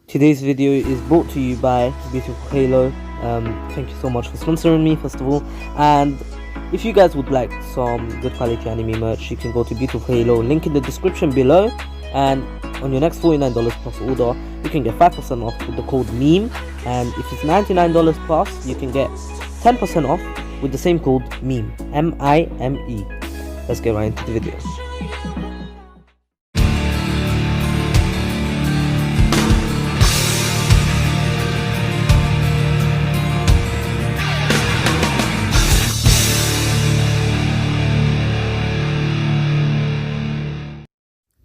Today's video is brought to you by Beautiful Halo. Thank you so much for sponsoring me, first of all. And if you guys would like some good quality anime merch, you can go to Beautiful Halo, link in the description below. And on your next $49 plus order, you can get 5% off with the code MEME. And if it's $99 plus, you can get 10% off with the same code MEME, M-I-M-E. Let's get right into the video.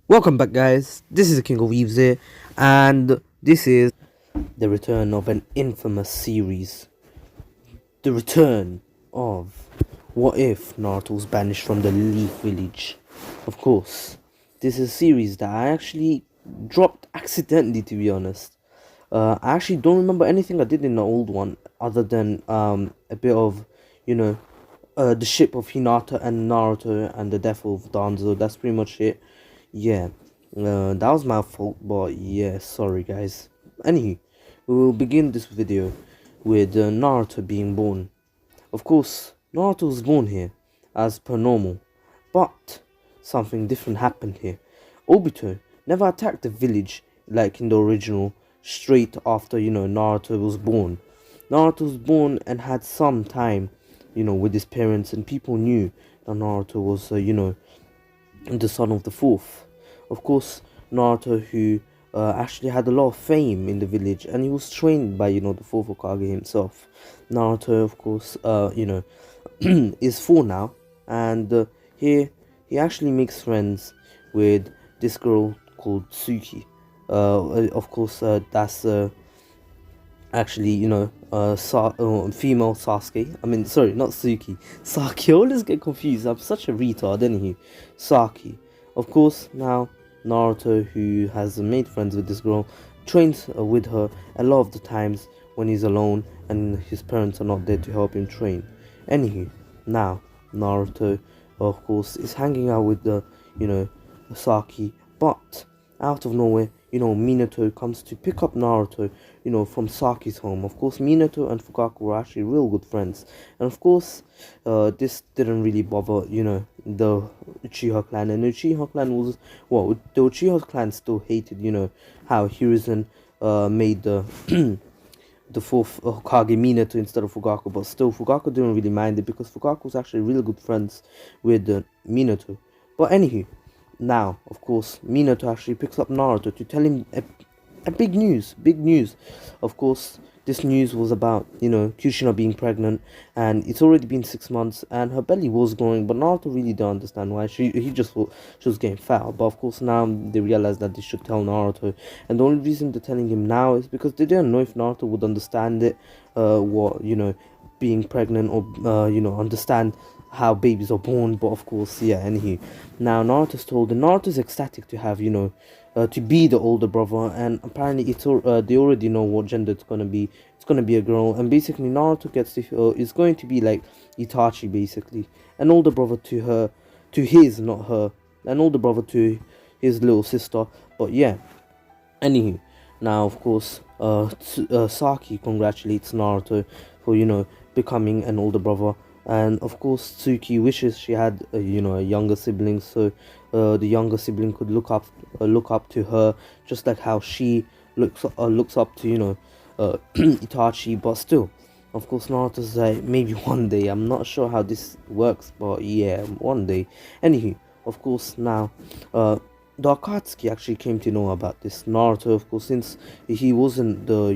Welcome back, guys. This is the King of Weebs here, and this is the return of an infamous series. The return of What If Naruto was banished from the Leaf Village. Of course, this is a series that I actually dropped accidentally, to be honest. I actually don't remember anything I did in the old one, other than a bit of, the ship of Hinata and Naruto and the death of Danzo. That's pretty much it. Yeah, that was my fault, but yeah, sorry guys. Anyway, we will begin this video with Naruto being born. Of course, Naruto was born here, as per normal, but something different happened here. Obito never attacked the village like in the original, straight after, Naruto was born. Naruto was born and had some time, with his parents, and people knew that Naruto was, the son of the fourth. Of course, Naruto, who actually had a lot of fame in the village, and he was trained by, the fourth Hokage himself. Naruto, of course, is 4 now, and here he actually makes friends with this girl called Tsuki. Of course, that's actually, female Sasuke. I mean, sorry, not Suki. Saki. I always get confused. I'm such a retard, anyway. Saki. Of course, now Naruto, who has made friends with this girl, trains with her a lot of the times when he's alone and his parents are not there to help him train. Anywho, now Naruto, of course, is hanging out with the, Saki, but out of nowhere, Minato comes to pick up Naruto, from Saki's home. Of course, Minato and Fukaku were actually real good friends. And of course, this didn't really bother, the Uchiha clan. And the Uchiha clan was, well, the Uchiha clan still hated, how Hiruzen made the the fourth Hokage Minato instead of Fukaku. But still, Fukaku didn't really mind it because Fukaku was actually really good friends with Minato. But anywho, now, of course, Minato actually picks up Naruto to tell him a big news. Of course, this news was about, Kushina being pregnant, and it's already been 6 months, and her belly was growing, but Naruto really don't understand why. He just thought she was getting fat. But of course, now they realize that they should tell Naruto, and the only reason they're telling him now is because they didn't know if Naruto would understand it, being pregnant, or understand how babies are born. But of course, yeah, anywho, now Naruto's told, and Naruto's ecstatic to have, to be the older brother, and apparently they already know what gender it's gonna be. It's gonna be a girl, and basically Naruto gets to is going to be like Itachi, basically an older brother to his, not her, an older brother to his little sister. But yeah, anywho, now of course, Saki congratulates Naruto for becoming an older brother. And of course, Tsuki wishes she had a younger sibling, so the younger sibling could look up to her, just like how she looks up to Itachi. But still, of course, Naruto's like, maybe one day. I'm not sure how this works, but yeah, one day. Anywho, of course, now the Akatsuki actually came to know about this. Naruto, of course, since he wasn't the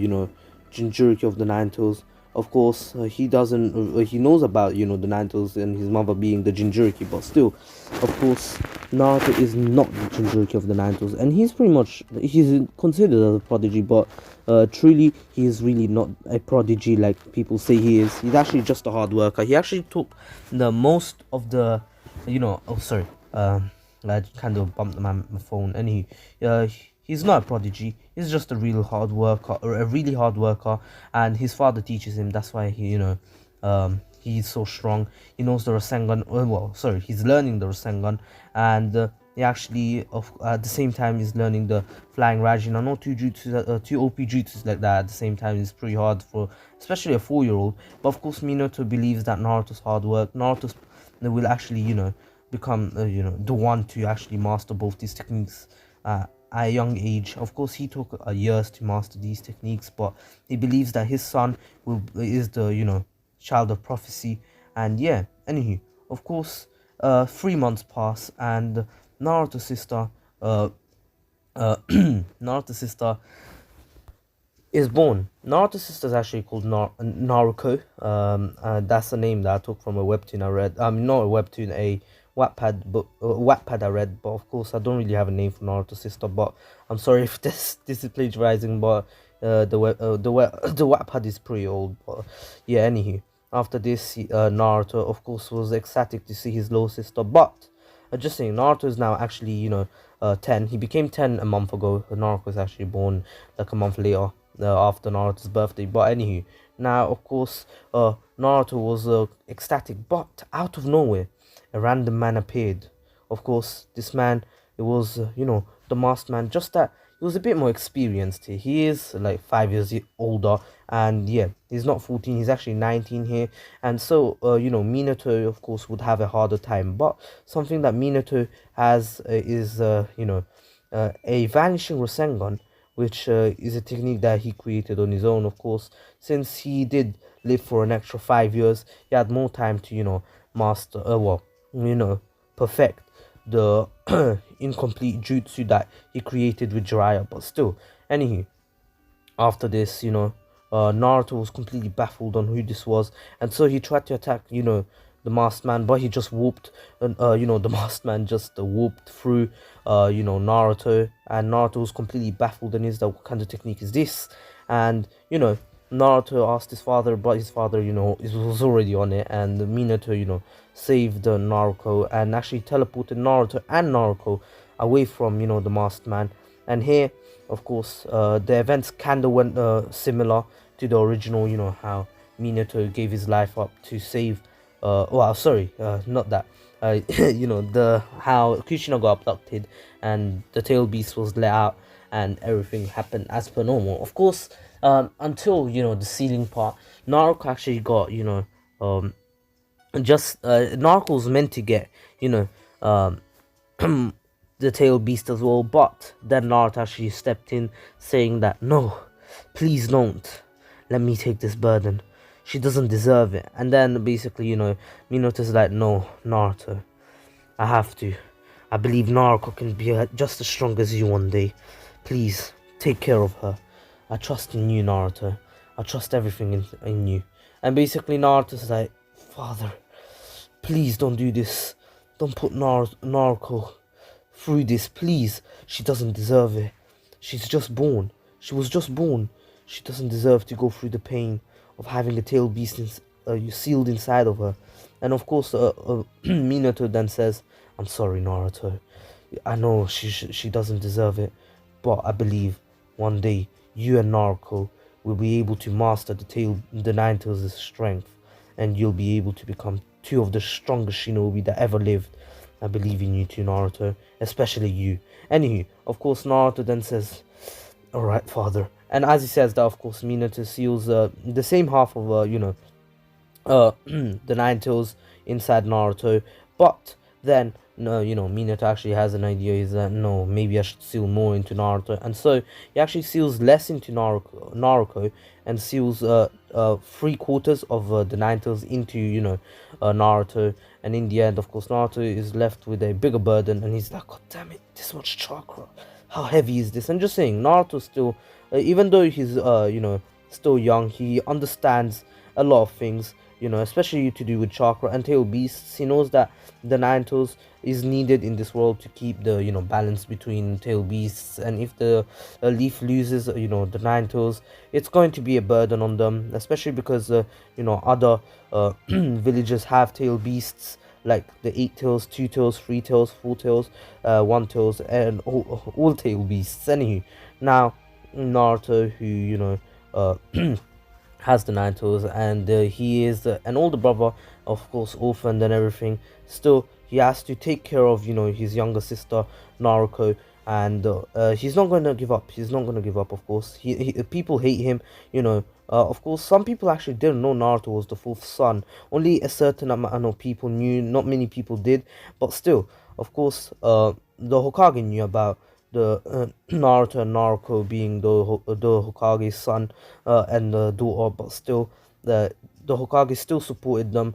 Jinchuriki of the Nine Tails. Of course, he doesn't. He knows about the Nine Tails and his mother being the Jinchuriki, but still, of course, Naruto is not the Jinchuriki of the Nine Tails, and he's considered as a prodigy, but truly, he is really not a prodigy like people say he is. He's actually just a hard worker. He actually took the most of the, Oh, sorry. I kind of bumped my phone. Anyway, he's not a prodigy. He's just a really hard worker, and his father teaches him. That's why he's so strong. He knows the Rasengan. He's learning the Rasengan, and he actually at the same time is learning the flying Rajin. I know two jutsus, two OP jutsus like that at the same time is pretty hard for especially a 4-year-old. But of course, Minato believes that Naruto's hard work, Naruto will actually become the one to actually master both these techniques at a young age. Of course, he took years to master these techniques, but he believes that his son is the child of prophecy. And yeah, anywho, of course, 3 months pass, and Naruto's sister, Naruto's sister is born. Naruto's sister is actually called Naruko. That's a name that I took from a webtoon I read. Not a webtoon, a Wattpad book, Wattpad I read. But of course, I don't really have a name for Naruto's sister. But I'm sorry if this is plagiarizing. But the Wattpad is pretty old. But yeah, anywho, after this, Naruto of course was ecstatic to see his little sister. But just saying, Naruto is now actually 10. He became 10 a month ago. Naruto was actually born like a month later after Naruto's birthday. But anywho, now of course, Naruto was ecstatic, but out of nowhere, a random man appeared. Of course, this man, it was the masked man. Just that he was a bit more experienced here. He is like 5 years older, and yeah, he's not 14. He's actually 19 here, and so Minato of course would have a harder time. But something that Minato has is a vanishing Rasengan, which is a technique that he created on his own. Of course, since he did live for an extra 5 years, he had more time to master perfect the incomplete jutsu that he created with Jiraiya. But still, anywho, after this, Naruto was completely baffled on who this was, and so he tried to attack the masked man, but he just whooped, and the masked man just whooped through Naruto, and Naruto was completely baffled and is that, what kind of technique is this? And Naruto asked his father, but his father was already on it, and Minato saved Naruto and actually teleported Naruto and Naruto away from the masked man. And here, of course, the events kinda went similar to the original, how Minato gave his life up to save well, sorry, not that. The how Kushina got abducted and the tail beast was let out and everything happened as per normal. Of course, until the ceiling part, Naruto actually got Naruto was meant to get um the tail beast as well, but then Naruto actually stepped in, saying that no, please don't let me take this burden. She doesn't deserve it. And then basically, Minato's like, no, Naruto, I have to. I believe Naruto can be just as strong as you one day. Please, take care of her. I trust in you, Naruto. I trust everything in you. And basically, Naruto's like, Father, please don't do this. Don't put Naruto through this, please. She doesn't deserve it. She's just born. She was just born. She doesn't deserve to go through the pain of having a tail beast sealed inside of her. And of course, Minato then says, I'm sorry, Naruto. I know she doesn't deserve it, but I believe one day you and Naruto will be able to master the Nine Tails' strength, and you'll be able to become two of the strongest shinobi that ever lived. I believe in you too, Naruto, especially you. Anywho, of course, Naruto then says, alright, father. And as he says that, of course, Minato seals the same half of, the Nine Tails inside Naruto. But then, no, Minato actually has an idea. Is that, no, maybe I should seal more into Naruto. And so he actually seals less into Naruto and seals 3/4 of the Nine Tails into, Naruto. And in the end, of course, Naruto is left with a bigger burden. And he's like, God damn it, this much chakra. How heavy is this? And just saying, Naruto still, even though he's still young, he understands a lot of things, especially to do with chakra and tail beasts. He knows that the Nine Tails is needed in this world to keep the balance between tail beasts, and if the leaf loses the Nine Tails, it's going to be a burden on them, especially because other villages have tail beasts like the 8 tails, 2 tails, 3 tails, 4 tails, 1 tails, and all tail beasts. Anywho, now Naruto, who has the nine toes, and he is an older brother, of course, orphaned and everything. Still, he has to take care of his younger sister Naruto, and he's not gonna give up. He's not gonna give up. Of course, people hate him. Of course, some people actually didn't know Naruto was the fourth son. Only a certain amount of people knew. Not many people did, but still, of course, the Hokage knew about the Naruto and Naruto being the Hokage's son and the daughter, but still, the Hokage still supported them,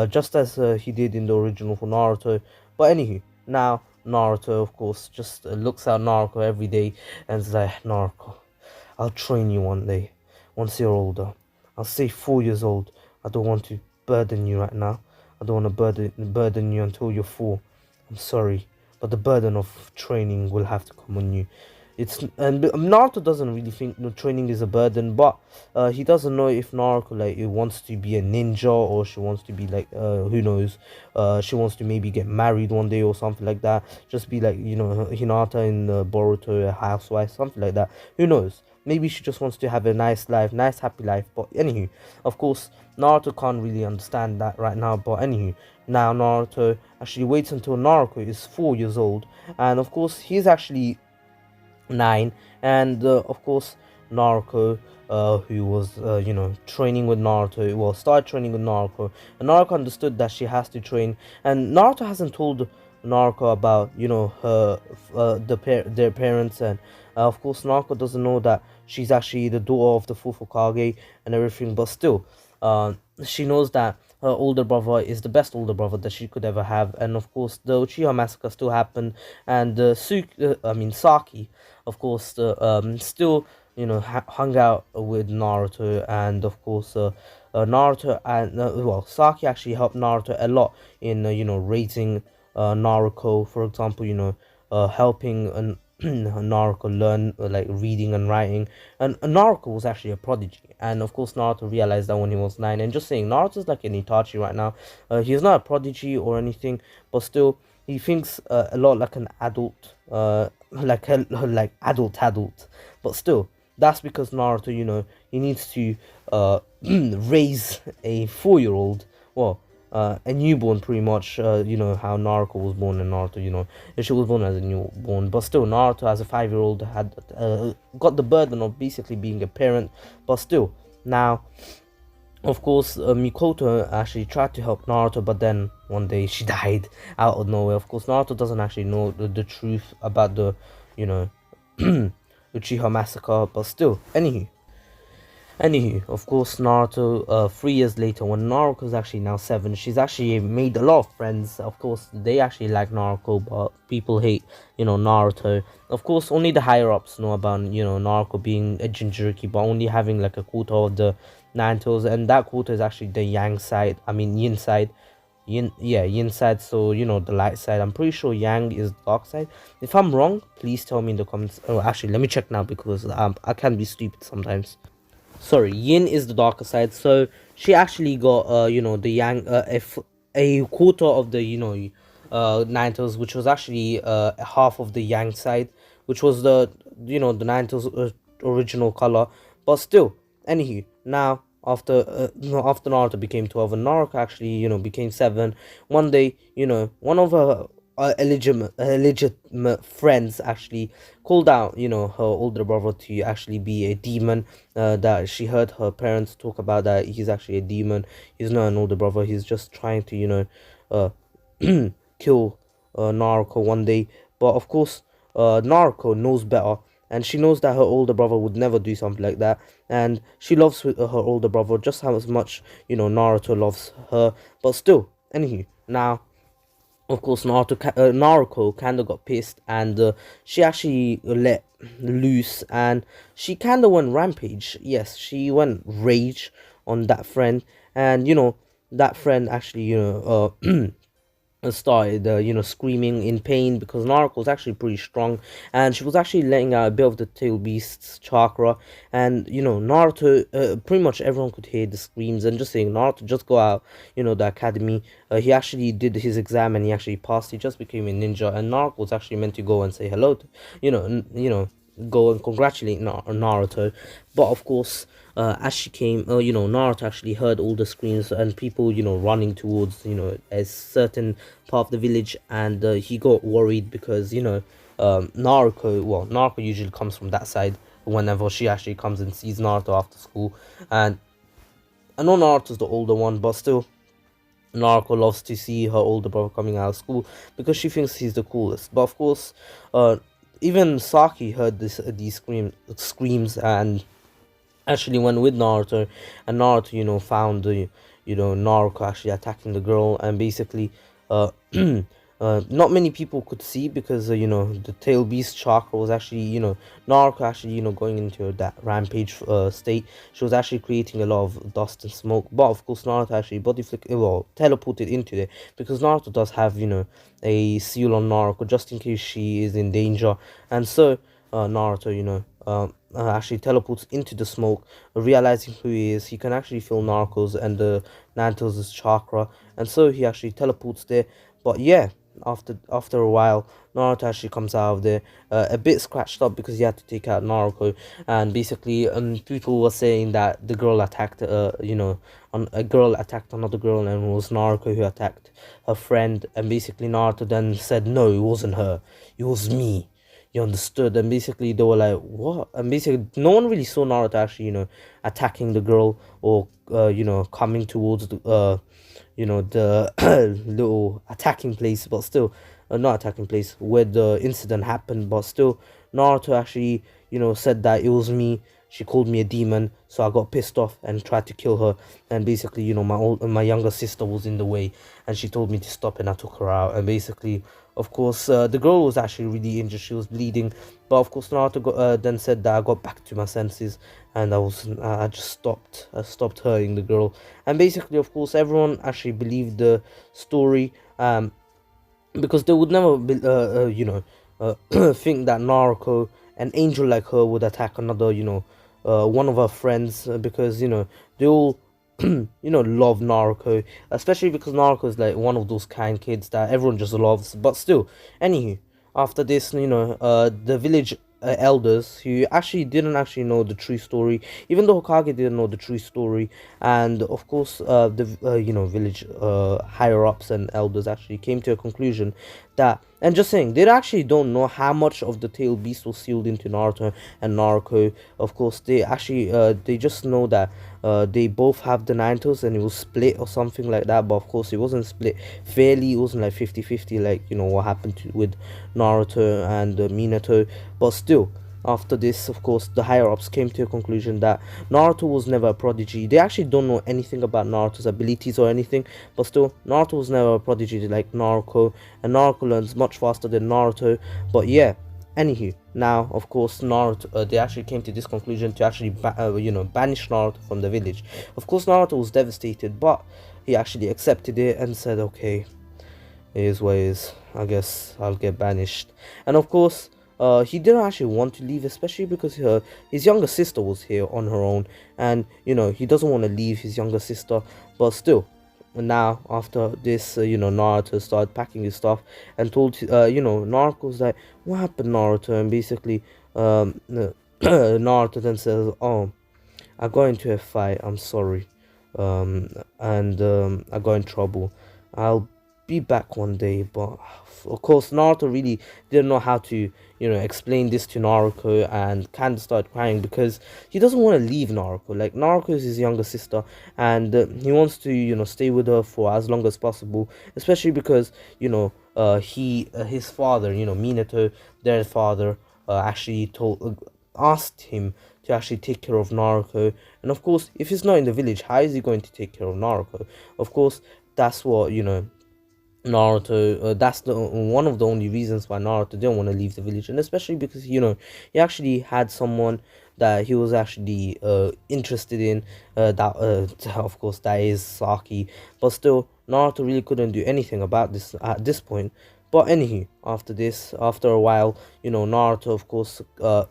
just as he did in the original for Naruto. But anywho, now Naruto, of course, just looks at Naruto every day and is like, Naruto, I'll train you one day, once you're older. I'll say 4 years old. I don't want to burden you right now. I don't want to burden you until you're 4. I'm sorry, but the burden of training will have to come on you. And Naruto doesn't really think training is a burden, but he doesn't know if Naruto wants to be a ninja, or she wants to be who knows, she wants to maybe get married one day or something like that. Just be like Hinata in Boruto, a housewife, something like that. Who knows? Maybe she just wants to have a nice life, nice happy life. But anywho, of course, Naruto can't really understand that right now. But anywho, now Naruto actually waits until Naruto is 4 years old, and of course he's actually 9, and of course Naruto, who was training with Naruto, well, started training with Naruto, and Naruto understood that she has to train, and Naruto hasn't told Naruto about her their parents, and of course Naruto doesn't know that she's actually the daughter of the fourth Hokage and everything, but still she knows that her older brother is the best older brother that she could ever have. And of course the Uchiha massacre still happened, and Saki, of course, still hung out with Naruto, and of course Naruto and Saki actually helped Naruto a lot in raising Naruto, for example, helping Naruto learn like reading and writing, and Naruto was actually a prodigy, and of course Naruto realized that when he was 9. And just saying, Naruto's like an Itachi right now. He's not a prodigy or anything, but still he thinks a lot like an adult, like adult, but still that's because Naruto, he needs to raise a 4-year-old, well, a newborn, pretty much. How Naruto was born, and Naruto, she was born as a newborn, but still Naruto as a 5-year-old had got the burden of basically being a parent. But still, now of course Mikoto actually tried to help Naruto, but then one day she died out of nowhere. Of course Naruto doesn't actually know the truth about the Uchiha massacre, but still, Anywho, of course, Naruto, 3 years later, when Naruto is actually now 7, she's actually made a lot of friends. Of course, they actually like Naruto, but people hate, Naruto. Of course, only the higher-ups know about, Naruto being a Jinchuriki, but only having like a quarter of the nine toes, and that quarter is actually the Yang side, Yin side. Yin side, so the light side. I'm pretty sure Yang is dark side. If I'm wrong, please tell me in the comments. Oh, actually, let me check now, because I can be stupid sometimes. Sorry, Yin is the darker side, so she actually got the Yang, a quarter of the nine tails, which was actually half of the Yang side, which was the the nine tails original color. But still, anywho, now after Naruto became 12 and Naruto actually became 7, one day one of her illegitimate friends actually called out her older brother to actually be a demon. That she heard her parents talk about, that he's actually a demon, he's not an older brother, he's just trying to uh kill Naruto one day. But of course Naruto knows better, and she knows that her older brother would never do something like that, and she loves her older brother just how much Naruto loves her. But still, anywho, now of course Naruto kind of got pissed, and she actually let loose, and she kind of went rampage. Yes, she went rage on that friend, and that friend actually started screaming in pain, because Naruto was actually pretty strong, and she was actually letting out a bit of the tail beast's chakra. And Naruto, pretty much everyone could hear the screams, and just saying, Naruto, just go out the academy. He actually did his exam and he actually passed. He just became a ninja, and Naruto was actually meant to go and say hello to go and congratulate Naruto. But of course, as she came, Naruto actually heard all the screams and people, running towards, a certain part of the village, and he got worried because, Naruto usually comes from that side whenever she actually comes and sees Naruto after school. And I know Naruto's the older one, but still, Naruto loves to see her older brother coming out of school because she thinks he's the coolest. But of course, uh, even Saki heard these screams and actually went with Naruto, and Naruto, found the, Naruto actually attacking the girl, and basically, uh, not many people could see because the tail beast chakra was actually, Naruto actually, going into that rampage state. She was actually creating a lot of dust and smoke, but of course Naruto actually teleported into it because Naruto does have, a seal on Naruto just in case she is in danger, and so Naruto, actually teleports into the smoke, realizing who he is. He can actually feel Narcos and the Nantos' chakra, and so he actually teleports there. But yeah, after a while, Naruto actually comes out of there, a bit scratched up because he had to take out Naruto, and basically, people were saying that the girl attacked, a girl attacked another girl, and it was Naruto who attacked her friend, and basically Naruto then said, no, it wasn't her, it was me. You understood? And basically they were like, what? And basically no one really saw Naruto actually, attacking the girl or coming towards the little attacking place, but still, not attacking place where the incident happened, but still Naruto actually, said that it was me. She called me a demon, so I got pissed off and tried to kill her. And basically, my younger sister was in the way, and she told me to stop, and I took her out. And basically, of course, the girl was actually really injured; she was bleeding. But of course, Naruto then said that I got back to my senses, and I just stopped. I stopped hurting the girl. And basically, of course, everyone actually believed the story. Because they would never be, think that Naruto, an angel like her, would attack another, one of her friends, because they all love Naruto, especially because Naruto is like one of those kind kids that everyone just loves. But still, anywho, after this, the village elders who actually didn't actually know the true story, even though Hokage didn't know the true story, and of course, the village higher ups and elders actually came to a conclusion that, and just saying, they actually don't know how much of the tail beast was sealed into Naruto and Naruto. Of course, they actually they just know that they both have the Ninetales and it was split or something like that. But of course, it wasn't split fairly. It wasn't like 50-50 like what happened with Naruto and Minato. But still, after this, of course, the higher ups came to a conclusion that Naruto was never a prodigy. They actually don't know anything about Naruto's abilities or anything, but still, Naruto was never a prodigy like Naruto, and Naruto learns much faster than Naruto. But yeah, anywho, now of course Naruto, they actually came to this conclusion to actually banish Naruto from the village. Of course, Naruto was devastated, but he actually accepted it and said, okay, it is what it is. I guess I'll get banished. And of course, he didn't actually want to leave, especially because his younger sister was here on her own, and he doesn't want to leave his younger sister. But still, now after this, Naruto started packing his stuff and told Naruto was like, "What happened, Naruto?" And basically, Naruto then says, "Oh, I got into a fight. I'm sorry, and I got in trouble. I'll be back one day." But of course, Naruto really didn't know how to, explain this to Naruto, and kind of started crying because he doesn't want to leave Naruto. Like, Naruto is his younger sister, and he wants to, stay with her for as long as possible, especially because, his father, Minato, their father, actually asked him to actually take care of Naruto. And of course, if he's not in the village, how is he going to take care of Naruto? Of course, that's what, Naruto, that's the one of the only reasons why Naruto didn't want to leave the village, and especially because he actually had someone that he was actually interested in, that of course that is Saki. But still, Naruto really couldn't do anything about this at this point, But anywho, after a while, Naruto, of course,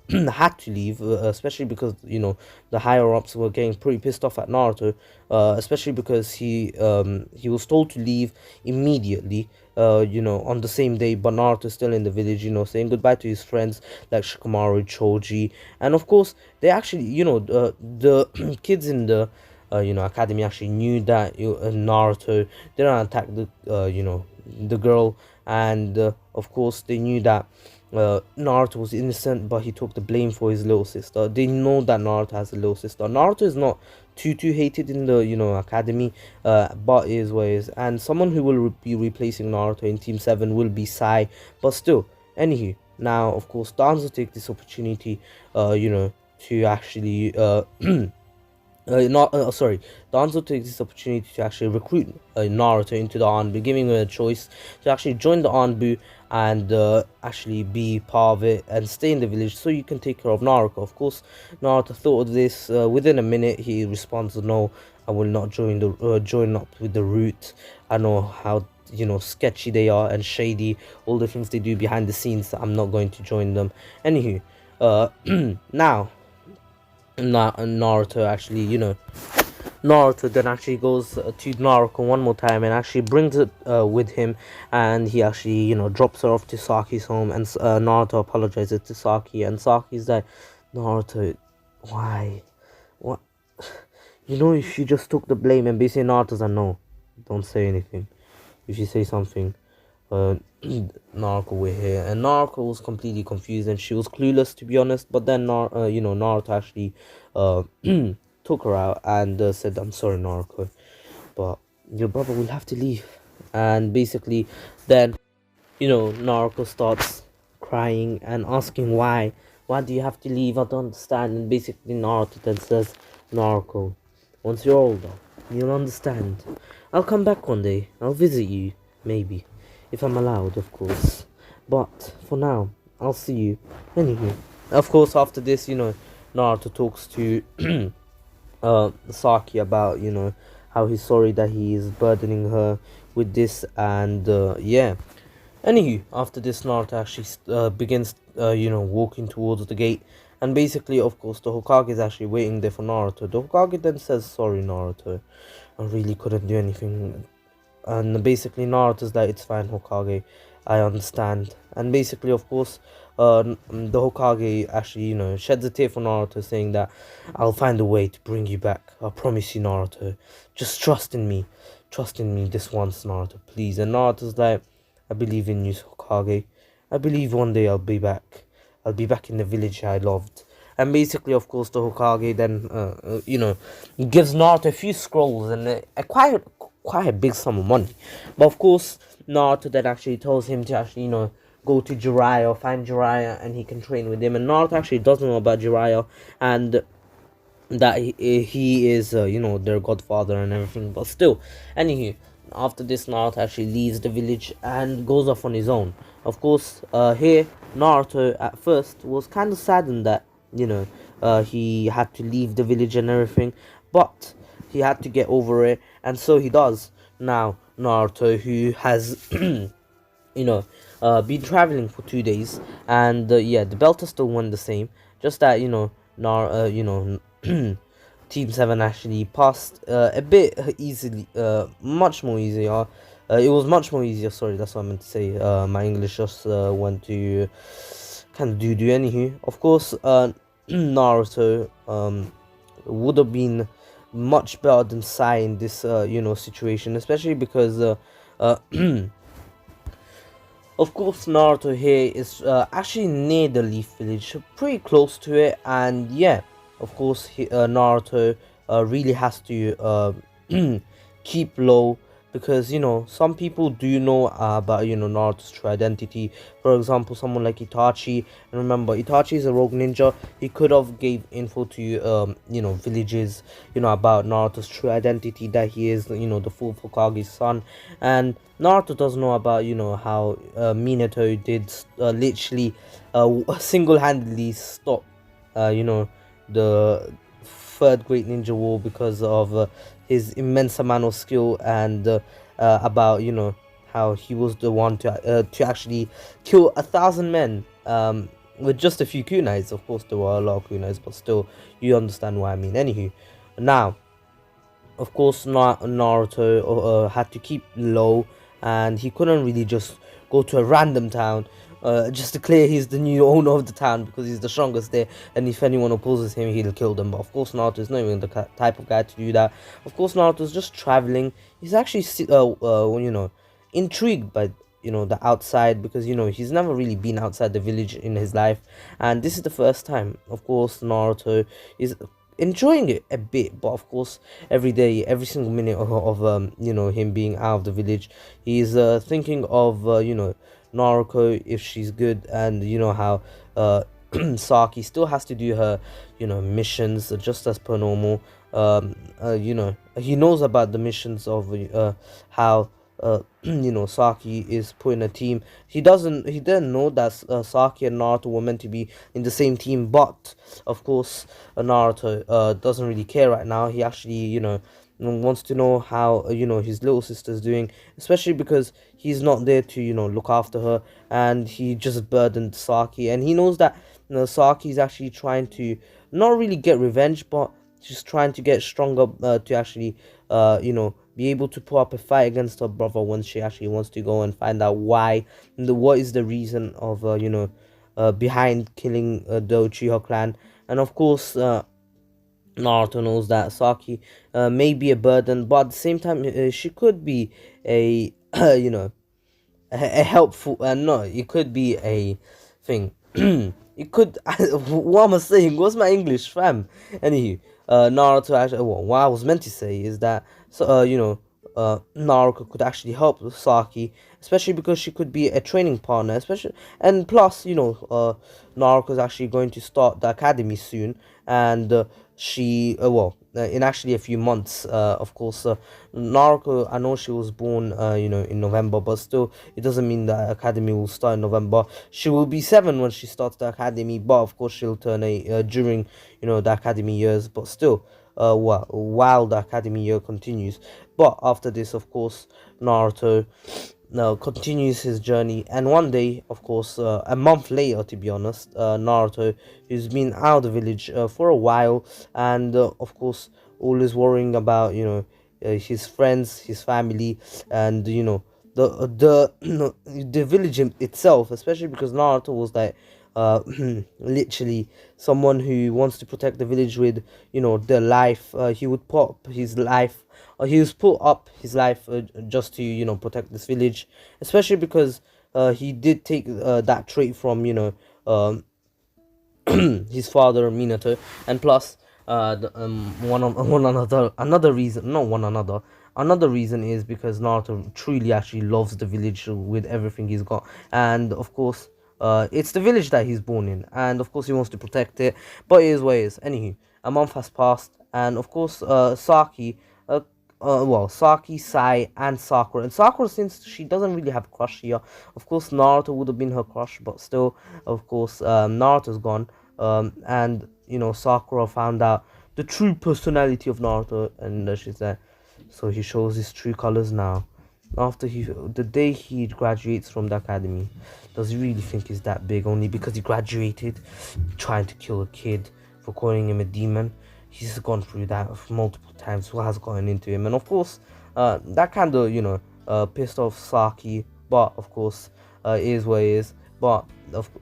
had to leave, especially because the higher ups were getting pretty pissed off at Naruto, especially because he was told to leave immediately, on the same day. But Naruto's still in the village, saying goodbye to his friends like Shikamaru, Choji, and of course they actually, the kids in the academy actually knew that Naruto didn't attack the girl, and of course they knew that Naruto was innocent, but he took the blame for his little sister. They know that Naruto has a little sister. Naruto is not too hated in the academy, but is what is, and someone who will be replacing Naruto in Team 7 will be Sai, but still. Anywho, now of course Danzo take this opportunity, to actually not sorry, Danzo takes this opportunity to actually recruit Naruto into the Anbu, giving him a choice to actually join the Anbu and actually be part of it and stay in the village so you can take care of Naruto. Of course, Naruto thought of this. Within a minute, he responds, "No, I will not join up with the route. I know how sketchy they are and shady, all the things they do behind the scenes. I'm not going to join them." Anywho, now. Naruto actually, Naruto then actually goes to Naruto one more time and actually brings it with him, and he actually, drops her off to Saki's home, and Naruto apologizes to Saki, and Saki's like, Naruto, why? What? If you just took the blame, and basically Naruto's like, no, don't say anything. If you say something, Naruto were here, and Naruto was completely confused and she was clueless, to be honest. But then Naruto actually took her out and said, "I'm sorry, Naruto, but your brother will have to leave." And basically then Naruto starts crying and asking why do you have to leave, I don't understand. And basically Naruto then says, "Naruto, once you're older, you'll understand. I'll come back one day, I'll visit you, maybe, if I'm allowed, of course. But for now, I'll see you." Anywho, of course, after this, Naruto talks to Saki about, how he's sorry that he is burdening her with this, and yeah. Anywho, after this, Naruto actually begins, walking towards the gate, and basically, of course, the Hokage is actually waiting there for Naruto. The Hokage then says, "Sorry, Naruto, I really couldn't do anything." And basically Naruto's like, "It's fine, Hokage, I understand." And basically, of course, the Hokage actually, sheds a tear for Naruto, saying that, "I'll find a way to bring you back. I promise you, Naruto. Just trust in me. Trust in me this once, Naruto, please." And Naruto's like, "I believe in you, Hokage. I believe one day I'll be back. I'll be back in the village I loved." And basically, of course, the Hokage then, gives Naruto a few scrolls and quite a big sum of money. But of course, Naruto then actually tells him to actually, go to Jiraiya, find Jiraiya, and he can train with him. And Naruto actually doesn't know about Jiraiya, and that he is, their godfather and everything. But still, anywho, after this, Naruto actually leaves the village and goes off on his own. Of course, here, Naruto at first was kind of saddened that, he had to leave the village and everything, but he had to get over it, and so he does. Now, Naruto, who has, been traveling for 2 days, and yeah, the belt is still one the same, just that, Team 7 actually passed a bit easily, much more easier. It was much more easier, sorry, that's what I meant to say. My English just went to kind of do anywho. Of course, Naruto would have been much better than Sai in this situation, especially because of course Naruto here is actually near the Leaf Village, pretty close to it, and yeah, of course Naruto really has to keep low, because some people do know about Naruto's true identity. For example, someone like Itachi, and remember, Itachi is a rogue ninja. He could have gave info to villages about Naruto's true identity, that he is the full Hokage's son. And Naruto does know about how Minato did literally single-handedly stop the third great ninja war because of his immense amount of skill, and about how he was the one to actually kill 1,000 men with just a few kunais. Of course, there were a lot of kunais, but still, you understand what I mean. Anywho, now, of course, Naruto had to keep low, and he couldn't really just go to a random town just to declare he's the new owner of the town, because he's the strongest there, and if anyone opposes him, he'll kill them. But of course, Naruto is not even the type of guy to do that. Of course, Naruto's just traveling. He's actually intrigued by the outside, because he's never really been outside the village in his life, and this is the first time. Of course, Naruto is enjoying it a bit, but of course, every day, every single minute of him being out of the village, he's thinking of Naruto, if she's good, and how Saki still has to do her missions just as per normal. He knows about the missions of how Saki is put in a team. He didn't know that Saki and Naruto were meant to be in the same team, but of course, Naruto doesn't really care right now. He actually wants to know how his little sister's doing, especially because he's not there to look after her, and he just burdened Saki, and he knows that Saki is actually trying to not really get revenge, but just trying to get stronger to actually be able to put up a fight against her brother when she actually wants to go and find out what is the reason of behind killing the Uchiha clan. And of course, Naruto knows that Saki may be a burden, but at the same time, she could be a a helpful. No, it could be a thing. It could. What am I saying? What's my English, fam? Anywho, Naruto actually. Well, what I was meant to say is that Naruto could actually help Saki, especially because she could be a training partner, especially, and plus, Naruto is actually going to start the academy soon, and she in actually a few months. Of course, Naruto, I know she was born in November, but still, it doesn't mean the academy will start in November. She will be 7 when she starts the academy, but of course she'll turn 8 during the academy years, but still, while the academy year continues. But after this, of course, Naruto continues his journey, and one day, of course, a month later, to be honest, Naruto, who's been out of the village for a while, and of course, always worrying about his friends, his family, and the village itself, especially because Naruto was like literally someone who wants to protect the village with their life. He would put up his life, he was put up his life just to protect this village, especially because he did take that trait from his father Minato, and plus another reason is because Naruto truly actually loves the village with everything he's got, and of course it's the village that he's born in, and of course he wants to protect it, but it is what it is. Anywho, a month has passed, and of course Saki, Saki, Sai, and Sakura. And Sakura, since she doesn't really have a crush here, of course Naruto would have been her crush, but still, of course, Naruto's gone, and Sakura found out the true personality of Naruto, and she's like, so he shows his true colors now. After the day he graduates from the academy, does he really think he's that big only because he graduated, trying to kill a kid for calling him a demon? He's gone through that multiple times. What has gotten into him? And of course, that kind of pissed off Saki, but of course, it is what it is. But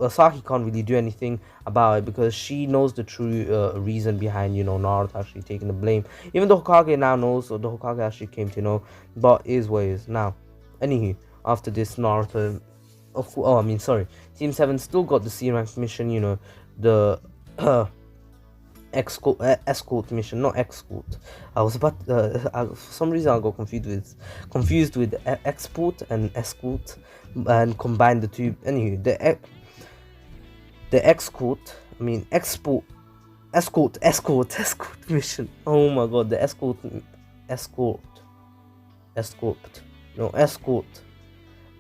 Saki can't really do anything about it because she knows the true reason behind Naruto actually taking the blame. Even the Hokage now knows, or the Hokage actually came to know, but it is what it is. Now, anywho, after this, Naruto, Team 7 still got the C rank mission, the escort mission, not escort. I was about for some reason I got confused with export and escort, and combined the two. Anyway, the escort mission. Oh my god, the escort.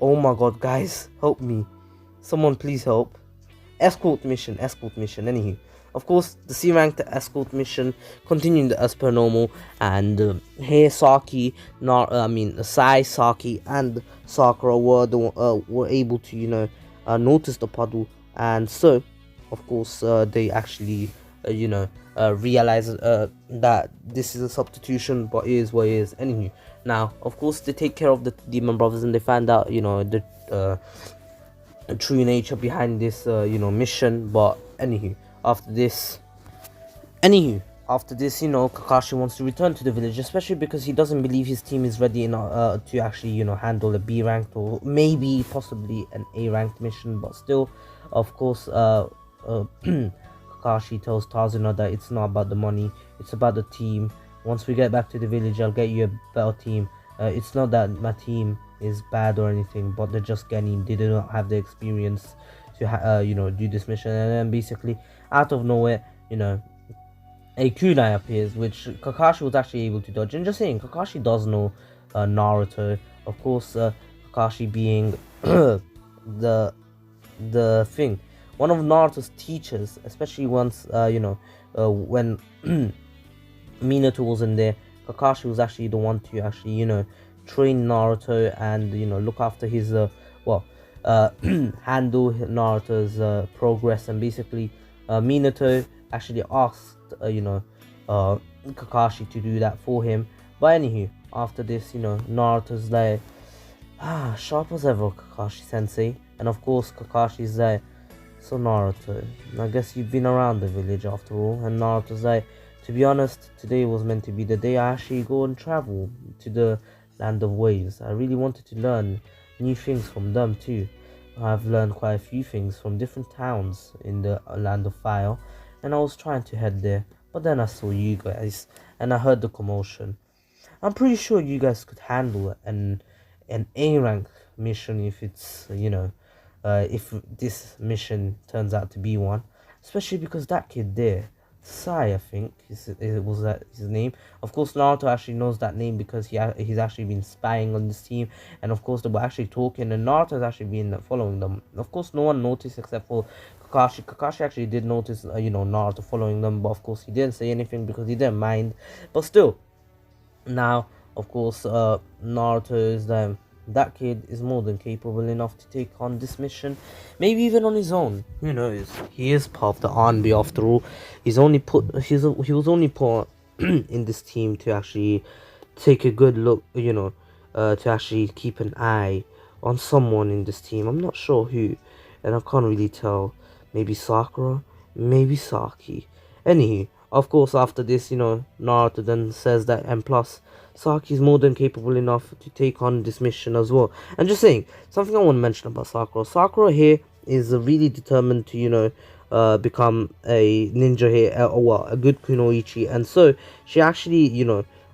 Oh my god, guys, help me! Someone please help! Escort mission. Anyway, of course, the C rank, the escort mission continued as per normal, and here Saki, Sai, Saki, and Sakura were able to notice the puddle, and so of course they actually realize that this is a substitution, but it is what it is. Anywho, now of course they take care of the demon brothers, and they find out the true nature behind this mission. But after this, Kakashi wants to return to the village, especially because he doesn't believe his team is ready enough to actually handle a B ranked or maybe possibly an A ranked mission. But still, of course, Kakashi tells Tazuna that it's not about the money, it's about the team. Once we get back to the village, I'll get you a better team. It's not that my team is bad or anything, but they do not have the experience to do this mission. And then basically out of nowhere, a kunai appears, which Kakashi was actually able to dodge. And just saying, Kakashi does know Naruto, of course. Kakashi being the thing, one of Naruto's teachers, especially once when Minato wasn't there. Kakashi was actually the one to actually train Naruto and look after his handle Naruto's progress. And basically Minato actually asked Kakashi to do that for him. But anywho, after this, Naruto's like, sharp as ever, Kakashi sensei. And of course Kakashi's like, so Naruto, I guess you've been around the village after all. And Naruto's like, to be honest, today was meant to be the day I actually go and travel to the land of waves. I really wanted to learn new things from them too. I've learned quite a few things from different towns in the land of fire, and I was trying to head there, but then I saw you guys and I heard the commotion. I'm pretty sure you guys could handle an A rank mission if it's if this mission turns out to be one, especially because that kid there, Sai, I think was that his name. Of course Naruto actually knows that name because he's actually been spying on this team, and of course they were actually talking, and Naruto's actually been following them. Of course no one noticed except for Kakashi. Kakashi actually did notice Naruto following them, but of course he didn't say anything because he didn't mind. But still, now of course Naruto is that kid is more than capable enough to take on this mission, maybe even on his own. Who knows? He is part of the army after all. He was only put in this team to actually take a good look, to actually keep an eye on someone in this team. I'm not sure who, and I can't really tell. Maybe Sakura, maybe Saki. Anywho, of course after this, Naruto then says that, and plus Saki is more than capable enough to take on this mission as well. And just saying, something I want to mention about Sakura. Sakura here is really determined to, become a ninja here, a good kunoichi. And so she actually,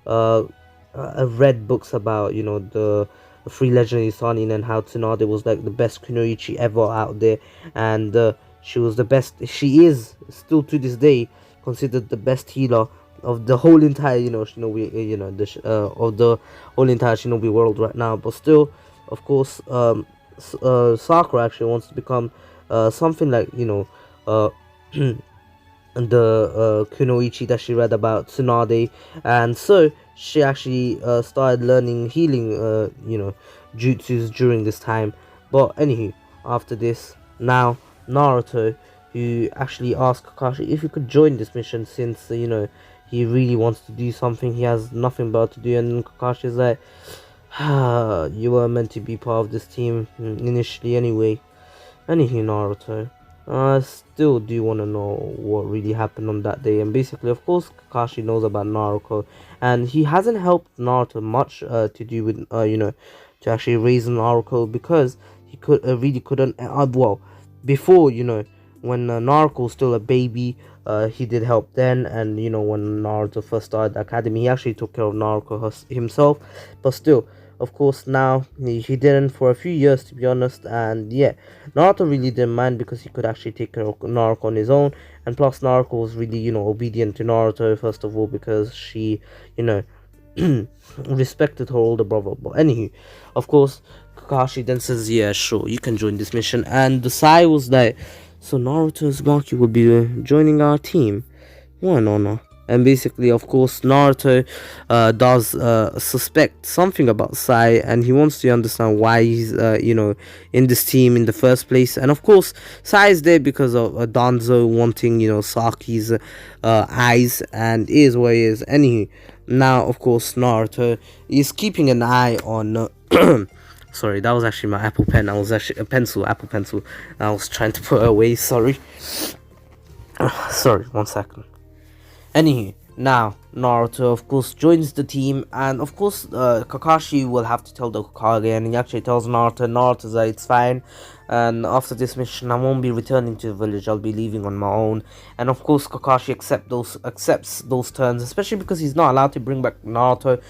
read books about, the three legendary Sanin and how Tsunade was like the best kunoichi ever out there. And she was the best. She is still to this day considered the best healer of the whole entire shinobi, of the whole entire shinobi world right now. But still, of course, Sakura actually wants to become something like the kunoichi that she read about Tsunade. And so she actually started learning healing jutsus during this time. But anywho, after this, now Naruto, who actually asked Kakashi if he could join this mission, since he really wants to do something, he has nothing but to do. And Kakashi's like, you were meant to be part of this team initially anyway. Anywho, Naruto, I still do want to know what really happened on that day. And basically, of course, Kakashi knows about Naruto, and he hasn't helped Naruto much to do with to actually raise Naruto, because he really couldn't. Before, when Naruto was still a baby, he did help then. And when Naruto first started the academy, he actually took care of Naruto himself. But still, of course, now he didn't for a few years, to be honest. And yeah, Naruto really didn't mind because he could actually take care of Naruto on his own. And plus Naruto was really obedient to Naruto, first of all, because she respected her older brother. But anywho, of course, Kakashi then says, yeah, sure, you can join this mission. And the Sai was like, So Naruto Uzumaki will be joining our team. What an honor. And basically, of course, Naruto does suspect something about Sai, and he wants to understand why he's, in this team in the first place. And of course, Sai is there because of Danzo wanting, Saki's eyes, and is what he is. Anywho, now, of course, Naruto is keeping an eye on. Sorry, that was actually my Apple Pen. I was actually a pencil, Apple Pencil. I was trying to put it away. Sorry. Sorry, 1 second. Anywho, now Naruto of course joins the team, and of course Kakashi will have to tell the Hokage, and he actually tells Naruto's like it's fine, and after this mission I won't be returning to the village, I'll be leaving on my own. And of course Kakashi accepts those terms, especially because he's not allowed to bring back Naruto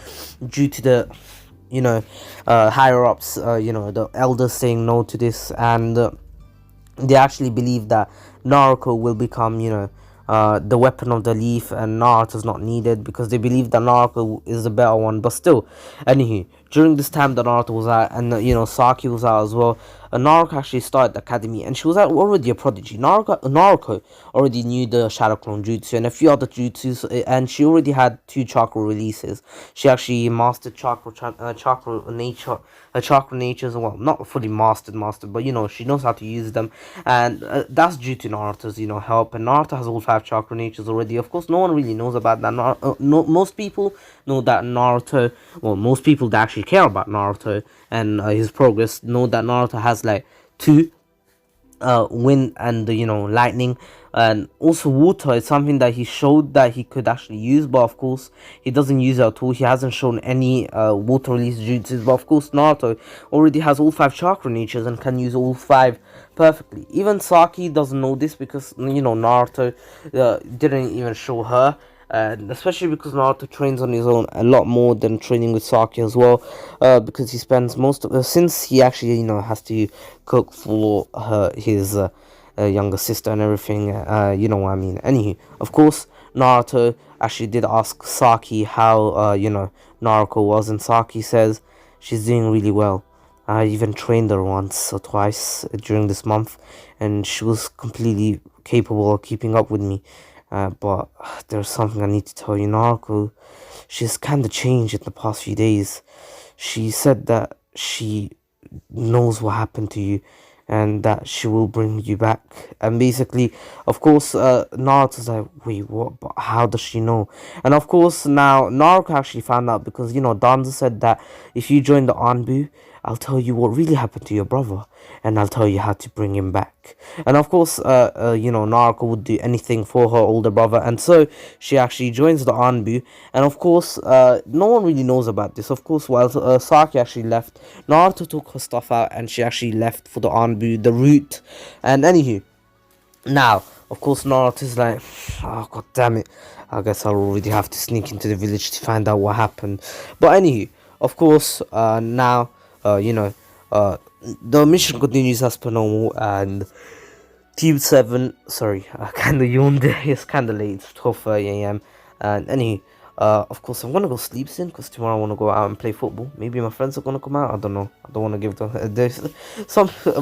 due to the higher ups, the elders saying no to this, and they actually believe that Naruto will become, the weapon of the leaf, and Naruto is not needed because they believe that Naruto is the better one. But still, anywho, during this time that Naruto was out, and Saki was out as well, Naruto actually started the academy, and she was already a prodigy. Naruto already knew the Shadow Clone Jutsu and a few other jutsus, and she already had 2 chakra releases. She actually mastered chakra natures. Well, not fully mastered, but she knows how to use them, and that's due to Naruto's help. And Naruto has all 5 chakra natures already. Of course, no one really knows about that. Most people know that Naruto. Well, most people that actually care about Naruto and his progress know that Naruto has like 2 wind and lightning, and also water is something that he showed that he could actually use, but of course he doesn't use it at all. He hasn't shown any water release jutsus, but of course Naruto already has all 5 chakra natures and can use all 5 perfectly. Even Saki doesn't know this because Naruto didn't even show her, and especially because Naruto trains on his own a lot more than training with Saki as well, because he spends most of since he actually has to cook for his younger sister and everything, you know what I mean. Anywho, of course Naruto actually did ask Saki how Naruto was, and Saki says she's doing really well. I even trained her once or twice during this month, and she was completely capable of keeping up with me. But there's something I need to tell you, Naruto. She's kind of changed in the past few days. She said that she knows what happened to you, and that she will bring you back. And basically, of course, Naruto's like, wait, what? But how does she know? And of course, now Naruto actually found out because Danzo said that if you join the Anbu, I'll tell you what really happened to your brother, and I'll tell you how to bring him back. And of course, Naruto would do anything for her older brother, and so she actually joins the Anbu. And of course, no one really knows about this. Of course, while Saki actually left, Naruto took her stuff out, and she actually left for the Anbu, the route. And anywho, now, of course, Naruto's like, oh god damn it, I guess I'll already have to sneak into the village to find out what happened. But anywho, of course, now, the mission continues as per normal, and Team 7, sorry, I kinda yawned, it's kinda late, it's 12:30 a.m. And anyway, of course I'm gonna go sleep soon, because tomorrow I wanna go out and play football. Maybe my friends are gonna come out, I don't know, I don't wanna give them, there's some, I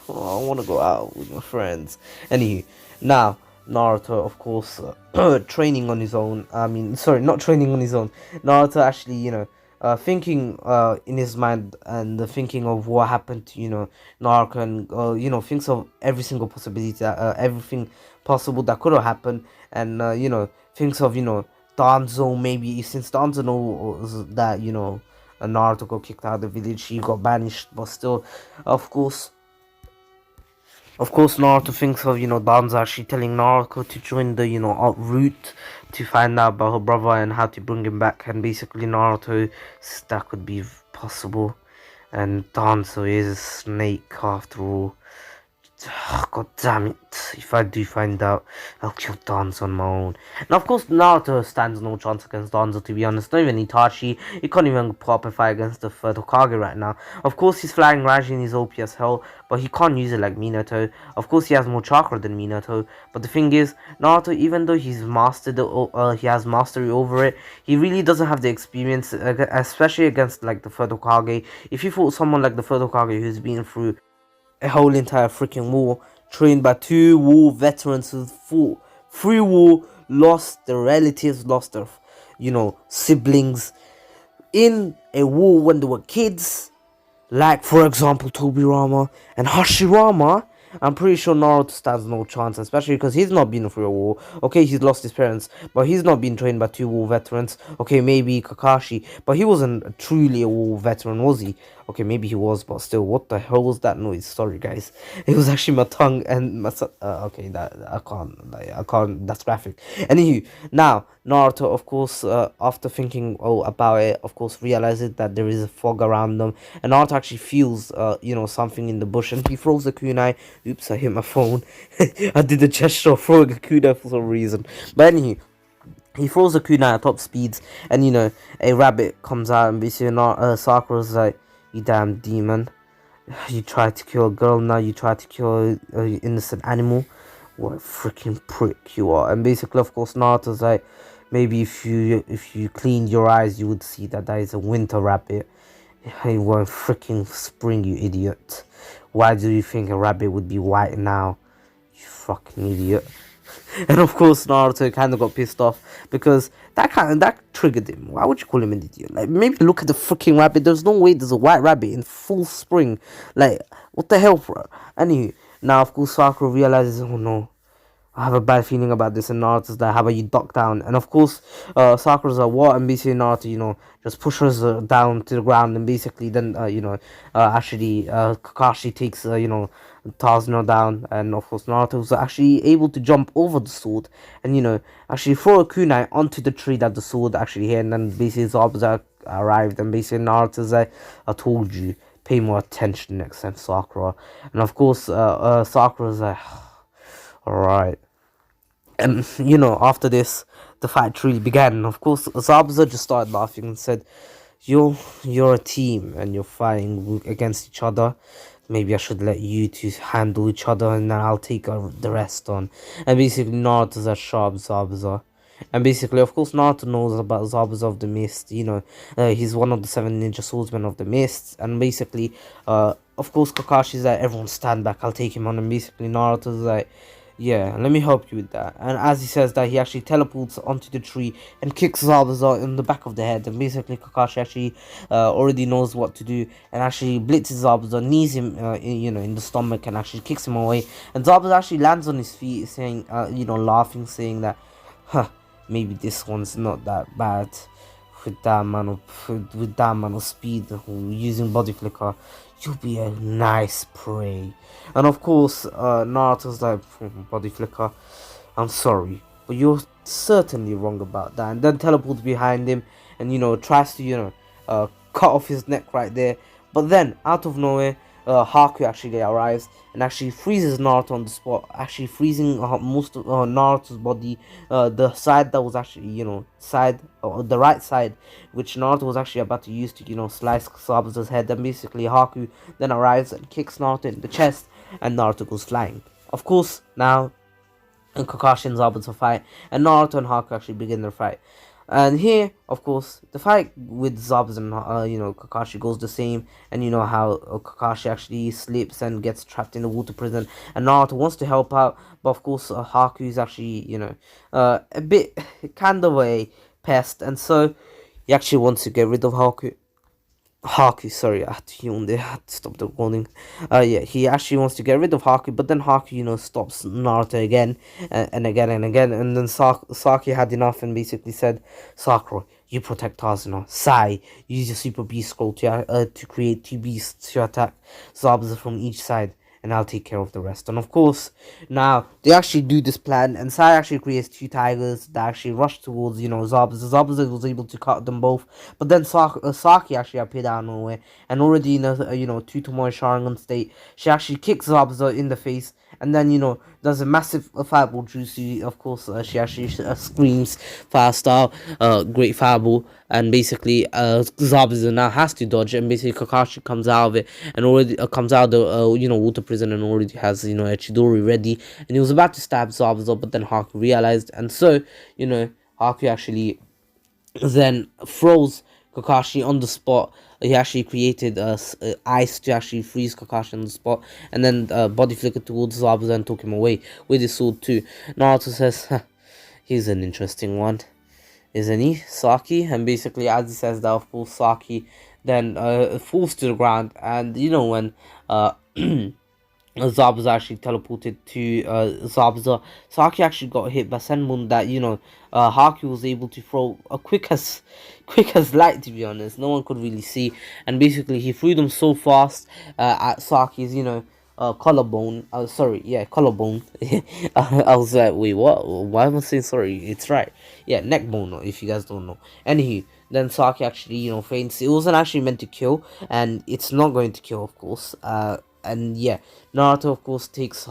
wanna go out with my friends. Anyway, now, Naruto, of course, training on his own, not training on his own, Naruto actually, thinking in his mind, and thinking of what happened to Naruto, and thinks of every single possibility that everything possible that could have happened, and thinks of Danzo, maybe since Danzo knows that Naruto got kicked out of the village, he got banished, but still, of course, Naruto thinks of, Danzo actually telling Naruto to join the, route to find out about her brother and how to bring him back. And basically, Naruto says that could be possible. And Danzo is a snake after all. God damn it. If I do find out, I'll kill Danzo on my own. And of course, Naruto stands no chance against Danzo, to be honest. Not even Itachi. He can't even put up a fight against the third Hokage right now. Of course, he's flying Raijin, he's OP as hell, but he can't use it like Minato. Of course, he has more chakra than Minato. But the thing is, Naruto, even though he's mastered he has mastery over it, he really doesn't have the experience, especially against like the third Hokage. If you fought someone like the third Hokage who's been through a whole entire freaking war, trained by 2 war veterans who fought through war, lost their relatives, lost their, siblings in a war when they were kids, like for example Tobirama and Hashirama. I'm pretty sure Naruto stands no chance, especially because he's not been through a war. Okay, he's lost his parents, but he's not been trained by 2 war veterans. Okay, maybe Kakashi, but he wasn't truly a war veteran, was he? Okay, maybe he was, but still, what the hell was that noise? Sorry, guys. It was actually my tongue and my. Okay, that I can't. That's graphic. Anywho, now Naruto, of course, after thinking about it, of course, realizes that there is a fog around them, and Naruto actually feels, something in the bush, and he throws the kunai. Oops, I hit my phone. I did the gesture of throwing a kunai for some reason. But anywho, he throws a kunai at top speeds, and a rabbit comes out, and basically Sakura's like, "You damn demon. You tried to kill a girl, now you try to kill an innocent animal. What a freaking prick you are." And basically, of course, Naruto's like, maybe if you cleaned your eyes, you would see that is a winter rabbit. It won't freaking spring, you idiot. Why do you think a rabbit would be white now? You fucking idiot. And of course, Naruto kind of got pissed off because that triggered him. Why would you call him an idiot? Like, maybe look at the freaking rabbit. There's no way there's a white rabbit in full spring. Like, what the hell, bro? Anyway, now of course Sakura realizes, oh no, I have a bad feeling about this, and Naruto's like, how about you duck down? And of course, Sakura's like, what? And basically Naruto, just pushes her down to the ground, and basically then, Kakashi takes, Tazuna down, and of course Naruto's actually able to jump over the sword, and, actually throw a kunai onto the tree that the sword actually hit, and then basically Zabuza arrived, and basically Naruto's like, I told you, pay more attention next time, Sakura. And of course, Sakura's like, alright. And, after this, the fight truly began. And of course, Zabuza just started laughing and said, You're a team and you're fighting against each other. Maybe I should let you two handle each other, and then I'll take the rest on. And basically, Naruto's a sharp Zabuza. And basically, of course, Naruto knows about Zabuza of the Mist. He's one of the 7 ninja swordsmen of the Mist. And basically, of course, Kakashi's like, everyone stand back, I'll take him on. And basically, Naruto's like, yeah, let me help you with that. And as he says that, he actually teleports onto the tree and kicks Zabuza in the back of the head. And basically, Kakashi actually already knows what to do, and actually blitzes Zabuza, knees him, in the stomach, and actually kicks him away. And Zabuza actually lands on his feet, saying, laughing, saying that, maybe this one's not that bad. With that amount of speed, using body flicker, you'll be a nice prey. And of course, Naruto's like, body flicker, I'm sorry, but you're certainly wrong about that. And then teleports behind him, and tries to cut off his neck right there. But then out of nowhere, Haku actually arrives and actually freezes Naruto on the spot, actually freezing most of Naruto's body, the side that was actually, the right side, which Naruto was actually about to use to, slice Zabuza's head. And basically Haku then arrives and kicks Naruto in the chest, and Naruto goes flying. Of course, now Kakashi and Zabuza fight, and Naruto and Haku actually begin their fight. And here, of course, the fight with Zabuza and, Kakashi goes the same. And you know how Kakashi actually slips and gets trapped in the water prison. And Naruto wants to help out. But of course, Haku is actually, a bit kind of a pest. And so he actually wants to get rid of Haku, sorry, I had to yawn there, I had to stop the recording. He actually wants to get rid of Haku, but then Haku, stops Naruto again, and again and again, and then Saki had enough and basically said, Sakura, you protect Tazuna. Sai, use your super beast scroll to create 2 beasts to attack Zabuza from each side, and I'll take care of the rest. And of course, now they actually do this plan, and Sai actually creates 2 tigers that actually rush towards, Zabuza. Zabuza was able to cut them both, but then Saki actually appeared out of nowhere, and already in a, 2 Tomoe Sharingan state, she actually kicks Zabuza in the face, and then, does a massive fireball jutsu. Of course, she actually screams fire style, great fireball, and basically, Zabuza now has to dodge, and basically Kakashi comes out of it, and already comes out of the, water prison, and already has, a Chidori ready, and he was about to stab Zabuza, but then Haku realized, and so, Haku actually then throws Kakashi on the spot. He actually created ice to actually freeze Kakashi on the spot, and then body flickered towards Zabuza and took him away with his sword too. Naruto says, huh, he's an interesting one, isn't he, Saki? And basically, as he says that, of course, Saki then falls to the ground, and you know when Zabuza actually teleported to Zabuza. Saki actually got hit by Senmon that, you know, Haki was able to throw a quick as light, to be honest. No one could really see. And basically he threw them so fast at Saki's, you know, collarbone. Sorry, yeah, collarbone. I was like, wait, what? Why am I saying sorry? It's right. Yeah, neck bone, if you guys don't know. Anywho, then Saki actually, you know, faints. It wasn't actually meant to kill, and it's not going to kill, of course. And yeah, Naruto of course takes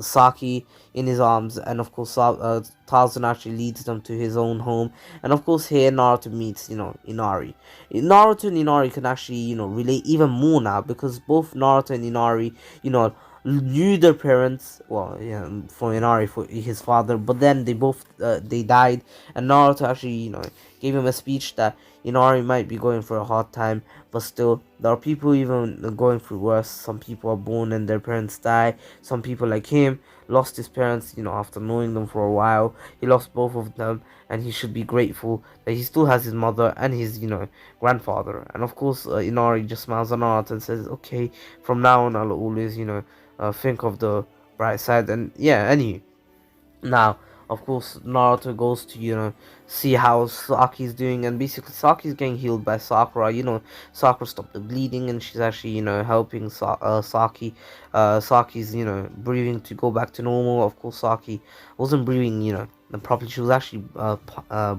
Saki in his arms, and of course Tarzan actually leads them to his own home, and of course here Naruto meets, you know, Inari. Naruto and Inari can actually, you know, relate even more now, because both Naruto and Inari, you know, knew their parents. Well, yeah, for Inari, for his father, but then they both they died, and Naruto actually, you know, gave him a speech that Inari might be going for a hard time, but still there are people even going through worse. Some people are born and their parents die. Some people like him lost his parents, you know, after knowing them for a while. He lost both of them, and he should be grateful that he still has his mother and his, you know, grandfather. And of course Inari just smiles on Naruto and says, okay, from now on I'll always, you know, think of the bright side. And yeah, anyway, now, of course, Naruto goes to, you know, see how Saki's doing, and basically Saki's getting healed by Sakura. You know, Sakura stopped the bleeding, and she's actually, you know, helping Saki. Saki's, you know, breathing to go back to normal. Of course, Saki wasn't breathing, you know, properly. She was actually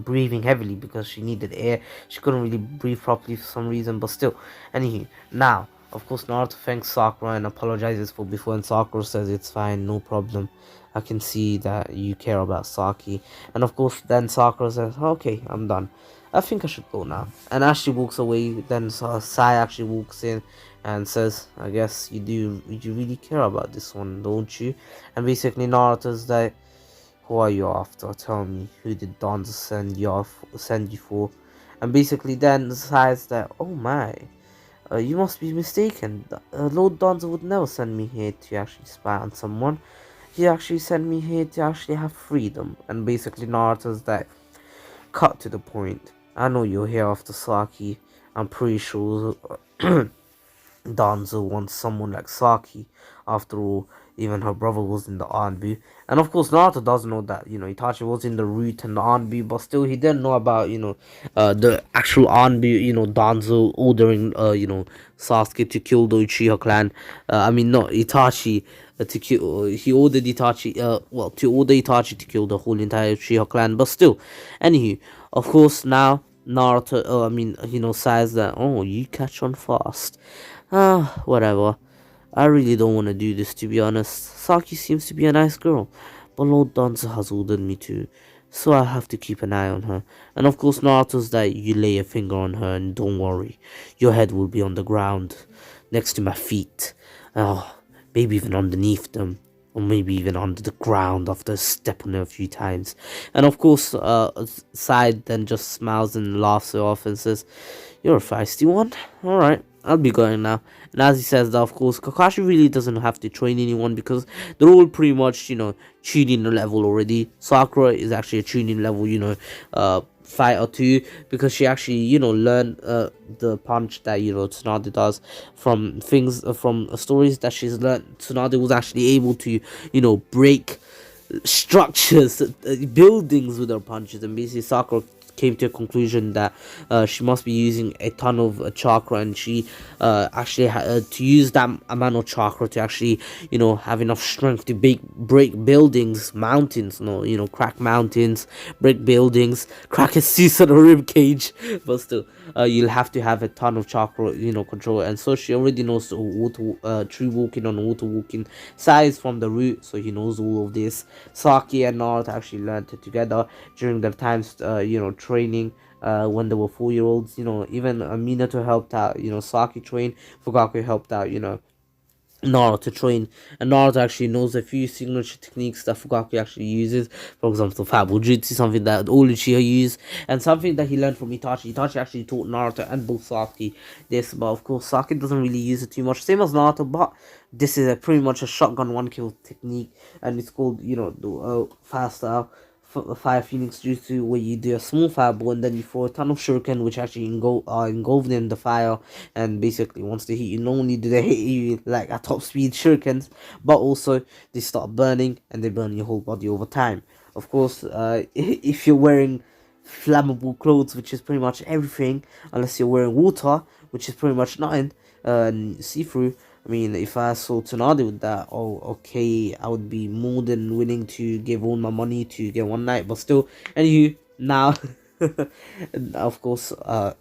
breathing heavily because she needed air. She couldn't really breathe properly for some reason, but still. Anyway, now, of course, Naruto thanks Sakura and apologizes for before, and Sakura says it's fine, no problem. I can see that you care about Saki. And of course, then Sakura says, okay, I'm done. I think I should go now. And as she walks away, then Sai actually walks in and says, I guess you really care about this one, don't you? And basically Naruto's like, who are you after? Tell me, who did Danzo send you for? And basically then Sai's like, oh my, you must be mistaken. Lord Danzo would never send me here to actually spy on someone. He actually sent me here to actually have freedom. And basically Naruto's that, cut to the point. I know you're here after Saki. I'm pretty sure Danzo wants someone like Saki. After all, even her brother was in the Anbu. And of course Naruto doesn't know that, you know, Itachi was in the root and the Anbu, but still he didn't know about, you know, the actual Anbu, you know, Danzo ordering, you know, Sasuke to kill the Uchiha clan. I mean, not Itachi, to kill, he ordered Itachi, well, to order Itachi to kill the whole entire Uchiha clan, but still. Anywho, of course now Naruto, I mean, you know, says that, oh, you catch on fast. Whatever. I really don't want to do this, to be honest. Saki seems to be a nice girl, but Lord Danzo has ordered me to, so I have to keep an eye on her. And of course Naruto's that, you lay a finger on her and don't worry, your head will be on the ground, next to my feet. Oh, maybe even underneath them, or maybe even under the ground after stepping on her a few times. And of course, Side then just smiles and laughs it off and says, you're a feisty one. Alright, I'll be going now. And as he says that, of course, Kakashi really doesn't have to train anyone because they're all pretty much, you know, tuning level already. Sakura is actually a tuning level, you know, fighter too, because she actually, you know, learned the punch that, you know, Tsunade does from things, from stories that she's learned. Tsunade was actually able to, you know, break structures, buildings with her punches, and basically Sakura came to a conclusion that she must be using a ton of chakra, and she actually had to use that amount of chakra to actually, you know, have enough strength to break buildings, mountains, no, you know, crack mountains, break buildings, crack a season or rib cage. But still, you'll have to have a ton of chakra, you know, control. And so she already knows the water, tree walking and water walking size from the root, so he knows all of this. Saki and Naruto actually learned it together during their times, you know, training when they were 4-year-olds. You know, even Minato helped out, you know, Saki trained, Fugaku helped out, you know, Naruto train, and Naruto actually knows a few signature techniques that Fugaku actually uses. For example, Fable Jutsu, something that all Uchiha use, and something that he learned from Itachi. Itachi actually taught Naruto and both Sasuke this, but of course Sasuke doesn't really use it too much, same as Naruto. But this is pretty much a shotgun one kill technique, and it's called, you know, the fast style. Fire Phoenix Jutsu, where you do a small fireball and then you throw a ton of shuriken, which actually engulfed in the fire, and basically once they hit you, not only do they hit you like at top speed shurikens, but also they start burning and they burn your whole body over time. Of course, if you're wearing flammable clothes, which is pretty much everything, unless you're wearing water, which is pretty much nothing, and see-through. I mean, if I saw Tsunade with that, oh, okay, I would be more than willing to give all my money to get one night. But still, anywho, now, of course, now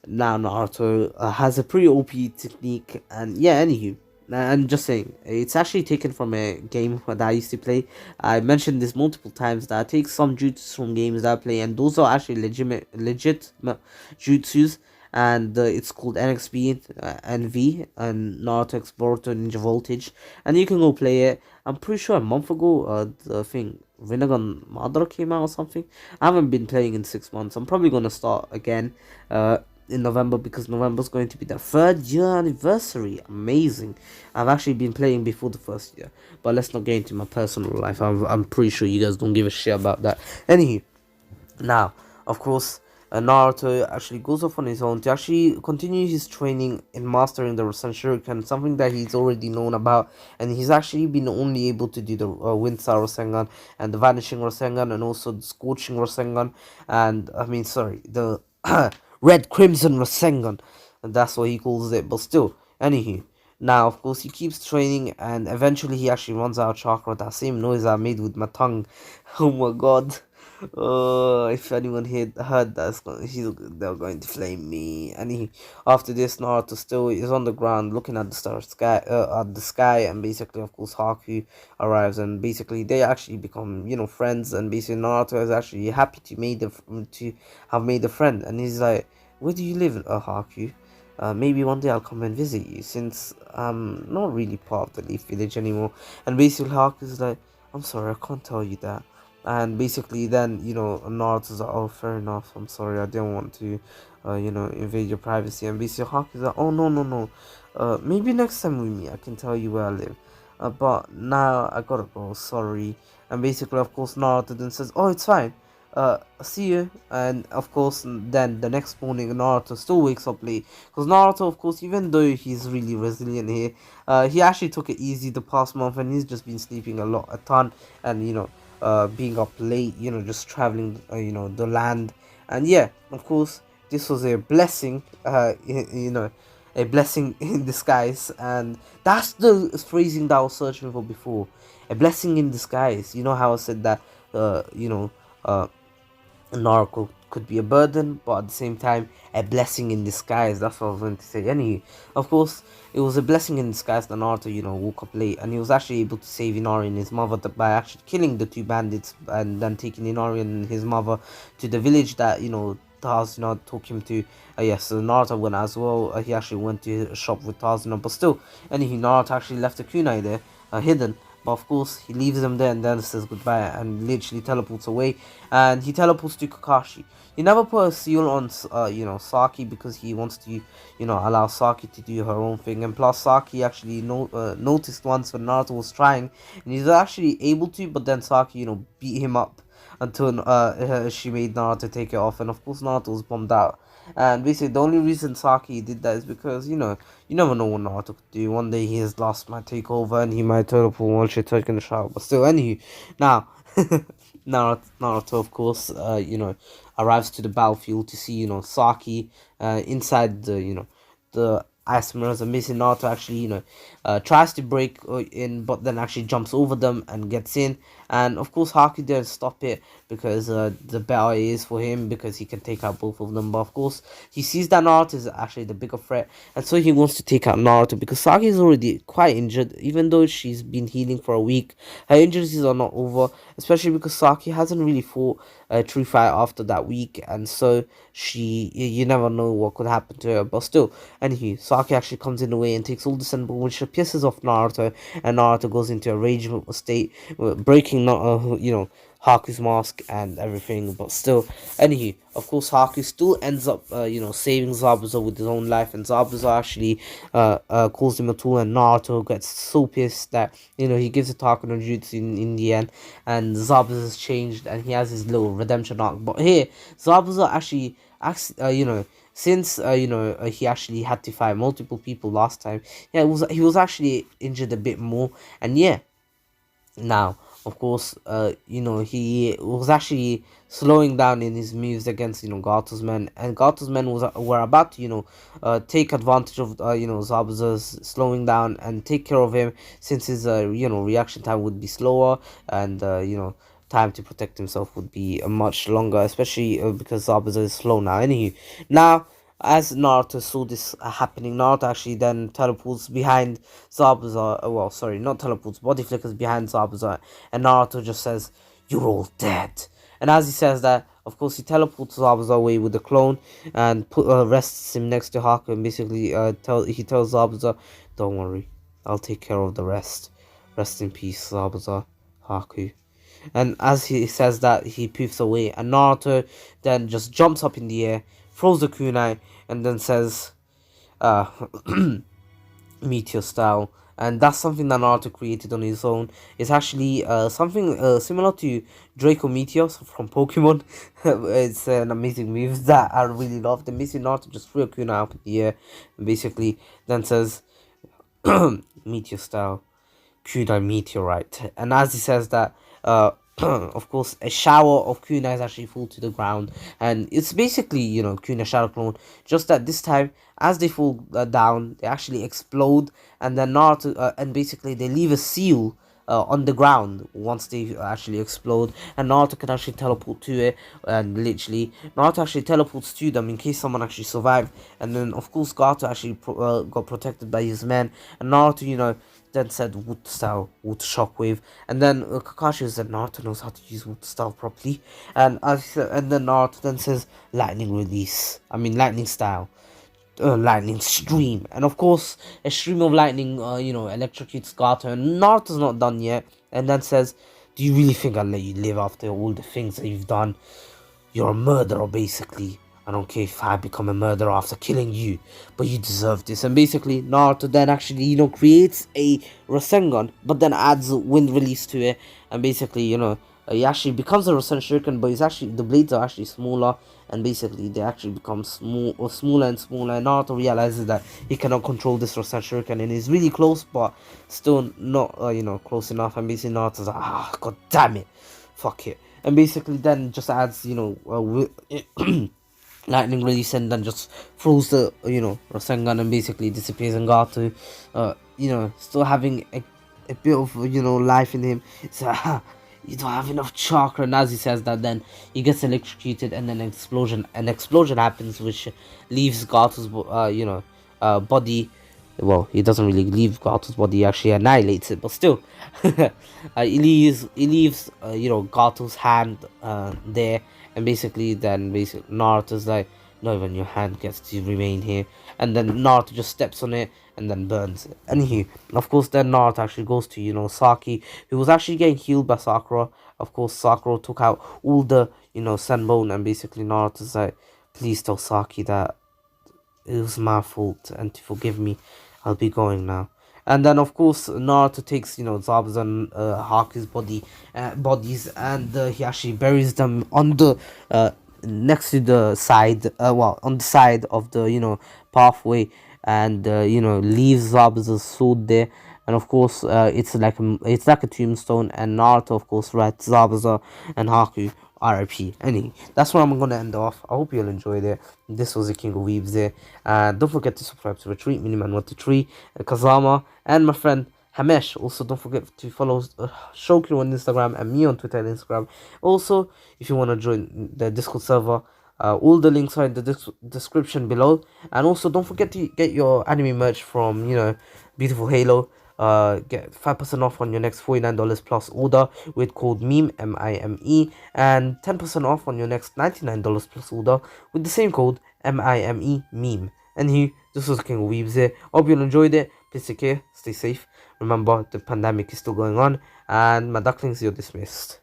Naruto has a pretty OP technique, and yeah, anywho. I'm just saying, it's actually taken from a game that I used to play. I mentioned this multiple times that I take some jutsus from games that I play, and those are actually legit jutsus. And it's called NXP, NV, and Naruto X Boruto Ninja Voltage, and you can go play it. I'm pretty sure a month ago, the thing Rinnegan Madara came out or something. I haven't been playing in 6 months. I'm probably gonna start again in November, because November's going to be the 3rd-year anniversary. Amazing. I've actually been playing before the 1st year, but let's not get into my personal life. I'm pretty sure you guys don't give a shit about that. Anywho, now, of course, Naruto actually goes off on his own to actually continue his training in mastering the Rasen Shuriken, something that he's already known about, and he's actually been only able to do the Wind Star Rasengan and the Vanishing Rasengan and also the Scorching Rasengan, and I mean, sorry, the Red Crimson Rasengan, and that's what he calls it. But still, anywho. Now, of course, he keeps training, and eventually he actually runs out of chakra. That same noise I made with my tongue. Oh my god. If anyone heard that, they're going to flame me. And after this, Naruto still is on the ground looking at the sky, and basically, of course, Haku arrives, and basically they actually become, you know, friends. And basically, Naruto is actually happy to have made a friend, and he's like, "Where do you live, Haku? Maybe one day I'll come and visit you, since I'm not really part of the Leaf Village anymore." And basically, Haku's like, "I'm sorry, I can't tell you that." And basically then, you know, Naruto's like, "Oh, fair enough, I'm sorry, I didn't want to you know, invade your privacy." And basically Haku's like, "Oh, no, no, no, maybe next time we meet I can tell you where I live, but now I gotta go, sorry." And basically, of course, Naruto then says, "Oh, it's fine, see you." And of course, then the next morning Naruto still wakes up late, because Naruto, of course, even though he's really resilient here, he actually took it easy the past month, and he's just been sleeping a ton, and, you know, being up late, you know, just traveling, you know, the land. And yeah, of course, this was a blessing, you know, a blessing in disguise. And that's the phrasing that I was searching for before, a blessing in disguise. You know how I said that, you know, Naruto could be a burden, but at the same time, a blessing in disguise. That's what I was going to say. Anyway, of course, it was a blessing in disguise that Naruto, you know, woke up late, and he was actually able to save Inari and his mother by actually killing the two bandits, and then taking Inari and his mother to the village that, you know, Tazuna took him to. Yes, so Naruto went as well. He actually went to a shop with Tazuna, but still, anyway, Naruto actually left the kunai there, hidden. But of course, he leaves them there and then says goodbye and literally teleports away. And he teleports to Kakashi. He never put a seal on, you know, Saki, because he wants to, you know, allow Saki to do her own thing. And plus, Saki actually noticed once when Naruto was trying, and he's actually able to, but then Saki, you know, beat him up until she made Naruto take it off. And of course, Naruto was bummed out. And basically, the only reason Saki did that is because, you know, you never know what Naruto could do. One day his last might take over and he might teleport while she's taking a shower. But still, anywho, now, Naruto, of course, you know, arrives to the battlefield to see, you know, Saki inside the, you know, the Ice Mirrors, and basically Naruto actually, you know, tries to break in, but then actually jumps over them and gets in. and of course Haku didn't stop it because the better it is for him because he can take out both of them. But of course he sees that Naruto is actually the bigger threat, and so he wants to take out Naruto because Saki is already quite injured. Even though she's been healing for a week, her injuries are not over, especially because Saki hasn't really fought a true fight after that week, and so you never know what could happen to her. But still, anyway, Saki actually comes in the way and takes all the Senbon, which pisses off Naruto, and Naruto goes into a rage state, breaking Haku's mask and everything. But still, anyway, of course Haku still ends up saving Zabuza with his own life, and Zabuza actually calls him a tool, and Naruto gets so pissed that he gives a Taku no Jutsu in the end, and Zabuza's changed and he has his little redemption arc. But here Zabuza actually acts, since he actually had to fight multiple people last time, he was actually injured a bit more, and yeah, now of course he was actually slowing down in his moves against Gato's men, and Gato's men were about to take advantage of Zabuza's slowing down and take care of him, since his reaction time would be slower, and time to protect himself would be much longer, especially because Zabuza is slow now. Anyway, now as Naruto saw this happening, Naruto actually then teleports behind Zabuza. Well, sorry, not teleports, body flickers behind Zabuza, and Naruto just says, "You're all dead." And as he says that, of course, he teleports Zabuza away with the clone and rests him next to Haku, and basically he tells Zabuza, "Don't worry, I'll take care of the rest. Rest in peace, Zabuza, Haku." And as he says that, he poofs away, and Naruto then just jumps up in the air, throws the kunai, and then says, meteor style. And that's something that Naruto created on his own. It's actually something similar to Draco Meteors from Pokemon. It's an amazing move that I really love. The basically Naruto just threw a kunai up in the air, and basically then says, meteor style, kunai meteorite. And as he says that, of course, a shower of kunais actually fall to the ground, and it's basically kunai shadow clone, just that this time as they fall down, they actually explode, and then Naruto and basically they leave a seal on the ground once they actually explode, and Naruto can actually teleport to it, and literally Naruto actually teleports to them in case someone actually survived. And then of course Gato actually got protected by his men, and Naruto then said wood style, wood shockwave, and then Kakashi said Naruto knows how to use wood style properly, and then Naruto then says lightning release, lightning style, lightning stream, and of course a stream of lightning electrocutes Gato, and Naruto's not done yet, and then says, "Do you really think I'll let you live after all the things that you've done? You're a murderer, basically. I don't care if I become a murderer after killing you, but you deserve this." And basically Naruto then actually creates a Rasengan, but then adds wind release to it, and basically he actually becomes a Rasen Shuriken, but the blades are actually smaller, and basically they actually become smaller and smaller, and Naruto realizes that he cannot control this Rasen Shuriken, and he's really close, but still not close enough, and basically Naruto's like, god damn it, fuck it, and basically then just adds lightning release, and then just throws the Rasengan, and basically disappears, and Gato still having a bit of life in him. It's you don't have enough chakra, and as he says that, then he gets electrocuted, and then an explosion happens, which leaves Gato's body. Well, he doesn't really leave Gato's body, he actually annihilates it, but still he leaves Gato's hand there, and basically Naruto's like, "Not even your hand gets to remain here," and then Naruto just steps on it and then burns it. Anywho, of course then Naruto actually goes to Saki, who was actually getting healed by Sakura. Of course Sakura took out all the Senbon, and basically Naruto's like, "Please tell Saki that it was my fault and to forgive me. I'll be going now." And then of course Naruto takes Zabuza and Haku's bodies, and he actually buries them on the next to the side, on the side of the pathway, and leaves Zabuza's sword there. And of course it's like a tombstone, and Naruto of course writes Zabuza and Haku RIP. Anyway, that's where I'm gonna end off. I hope you'll enjoyed it. This was the King of Weebs there. Don't forget to subscribe to Ratreet, Miniman 123, Kazama, and my friend Hxmesh. Also, don't forget to follow Shokiro on Instagram and me on Twitter and Instagram. Also, if you want to join the Discord server, all the links are in the description below. And also, don't forget to get your anime merch from, Beautiful Halo. Get 5% off on your next $49 plus order with code MEME, MIME, and 10% off on your next $99 plus order with the same code MIME, MEME. And this was King of Weebs here. Hope you enjoyed it. Please take care, stay safe. Remember, the pandemic is still going on, and my ducklings, you're dismissed.